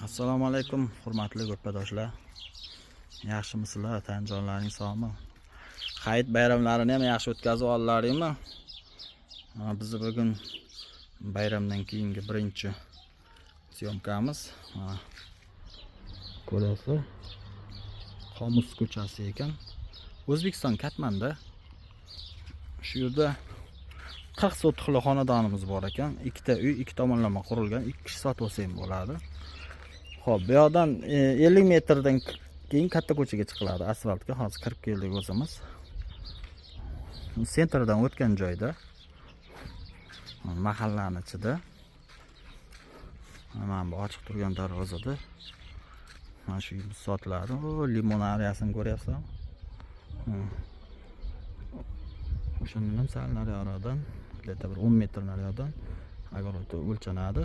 Assalomu alaykum, hurmatli guruhdoshlar. Yaxshimisizlar? Tanjonlaring sog'mi? Hayit bayramlarini ham yaxshi o'tkazib oldinglarmi? Biz bugun bayramdan keyingi birinchi syomkamiz. Ko'rasizlar. Qomus ko'chasi ekan. O'zbekiston Katmanda. Shu yerda 40 sotixli xonadonimiz bor ekan. Ikkita uy, ikki tomonlama qurilgan. 2 kishi sotib olsa ham bo'ladi. Xo'p, bu yerdan 50 metrdan keyin katta ko'chaga chiqiladi, asfaltga. Hozir kirib keldik o'zimiz. Sentrdan o'tgan joyda, mahallaning ichida. Mana bu ochiq turgan darvozada mana shu sotiladi. Limonariyasini ko'ryapsizmi? O'shandan ham sal nariyoqdan, bir 10 metr nariyoqdan agar o'lchanadi.